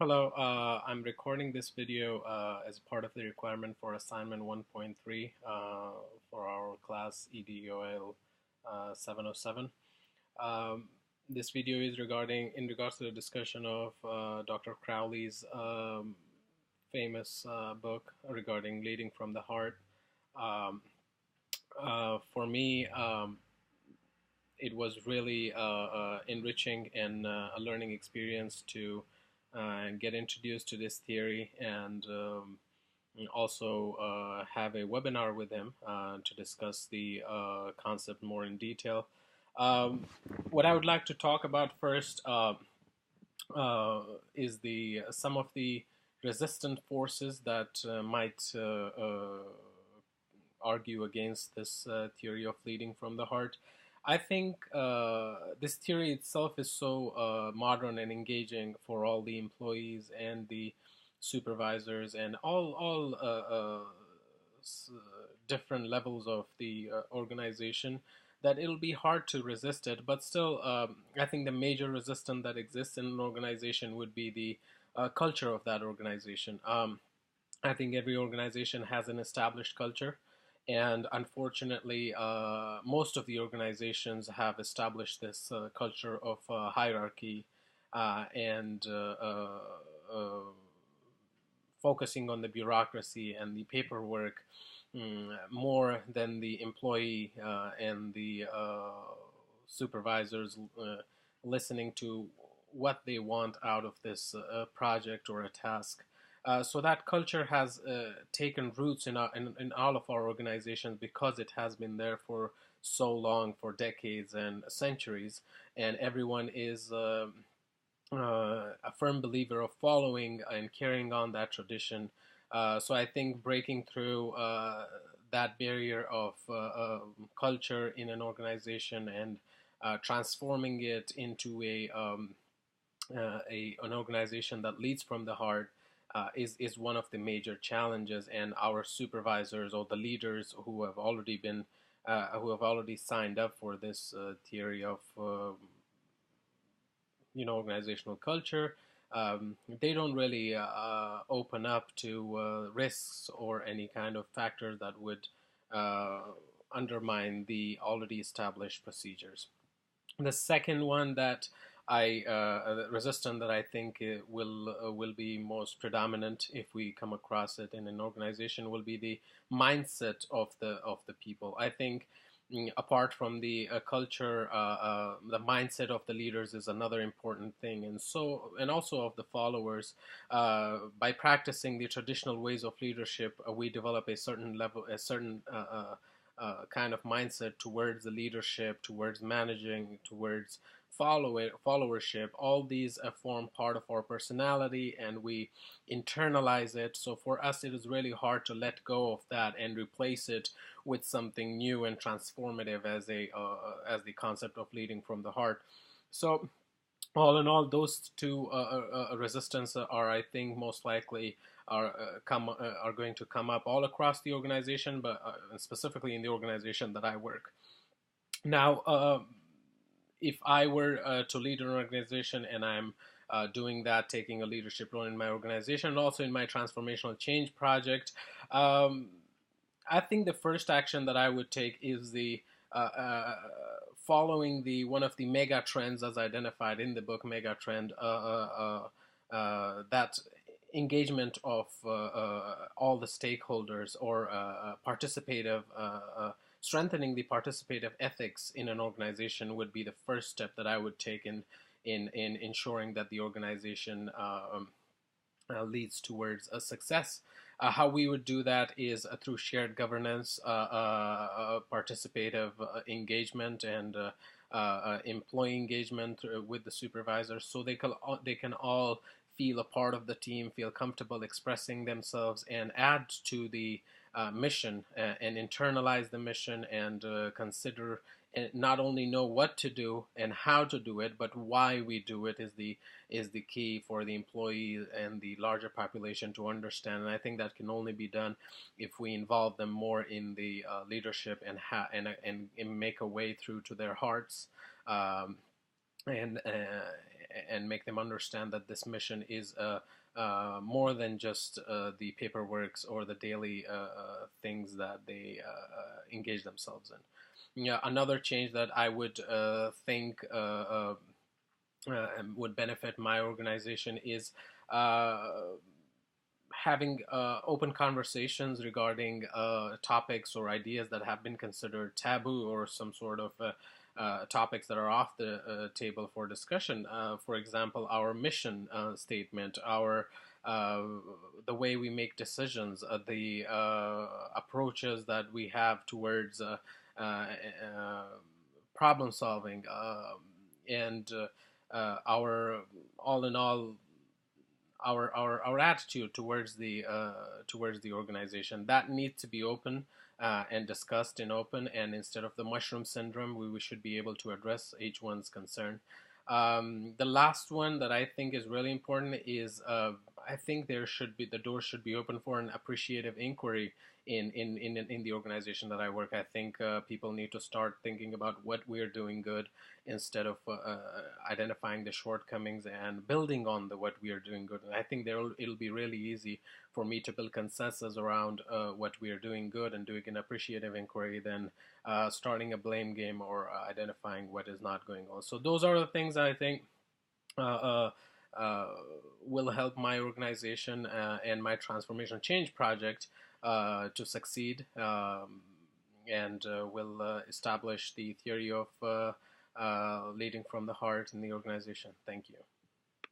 Hello, I'm recording this video as part of the requirement for assignment 1.3 for our class EDOL 707. Um, this video is in regards to the discussion of Dr. Crowley's famous book regarding leading from the heart. Um, for me, it was really enriching and a learning experience to get introduced to this theory and also have a webinar with him to discuss the concept more in detail. Um, what I would like to talk about first is the some of the resistant forces that might argue against this theory of leading from the heart. I think this theory itself is so modern and engaging for all the employees and the supervisors and all different levels of the organization that it'll be hard to resist it. But still, I think the major resistance that exists in an organization would be the culture of that organization. I think every organization has an established culture, and unfortunately, most of the organizations have established this culture of hierarchy and focusing on the bureaucracy and the paperwork more than the employee and the supervisors listening to what they want out of this project or a task. So that culture has taken roots in all of our organizations because it has been there for so long, for decades and centuries, and everyone is a firm believer of following and carrying on that tradition. So I think breaking through that barrier of culture in an organization and transforming it into an organization that leads from the heart is one of the major challenges. And our supervisors or the leaders who have already signed up for this theory of organizational culture, they don't really open up to risks or any kind of factors that would uh, undermine the already established procedures. The second one that resistant that I think will be most predominant if we come across it in an organization will be the mindset of the people. I think apart from the culture, the mindset of the leaders is another important thing, and also of the followers. By practicing the traditional ways of leadership, we develop a certain level, a certain kind of mindset towards the leadership, towards managing, towards followership. All these form part of our personality, and we internalize it. So for us, it is really hard to let go of that and replace it with something new and transformative as the concept of leading from the heart. So all in all, those two resistance are, I think, most likely are going to come up all across the organization, but specifically in the organization that I work. Now, if I were to lead an organization and I'm doing that, taking a leadership role in my organization and also in my transformational change project, um, I think the first action that I would take is the following the one of the mega trends as identified in the book, mega trend, that engagement of all the stakeholders, or participative strengthening the participative ethics in an organization would be the first step that I would take in ensuring that the organization leads towards a success. How we would do that is through shared governance, participative engagement, and employee engagement with the supervisors, so they can all feel a part of the team, feel comfortable expressing themselves, and add to the mission and internalize the mission and consider and not only know what to do and how to do it, but why we do it is the key for the employee and the larger population to understand. And I think that can only be done if we involve them more in the leadership and make a way through to their hearts. Um, and and make them understand that this mission is more than just the paperworks or the daily things that they engage themselves in. Yeah, another change that I would think would benefit my organization is having open conversations regarding topics or ideas that have been considered taboo, or some sort of topics that are off the table for discussion. For example, our mission statement, our the way we make decisions, the approaches that we have towards problem solving, and our all in all our attitude towards the organization, that needs to be open and discussed in open. And instead of the mushroom syndrome, we should be able to address each one's concern. The last one that I think is really important is I think the door should be open for an appreciative inquiry in the organization that I work. I think people need to start thinking about what we're doing good, instead of identifying the shortcomings and building on the what we are doing good. And I think it'll be really easy for me to build consensus around what we are doing good and doing an appreciative inquiry than starting a blame game or identifying what is not going on. So those are the things I think uh, uh, will help my organization and my transformation change project to succeed, and will establish the theory of leading from the heart in the organization. Thank you.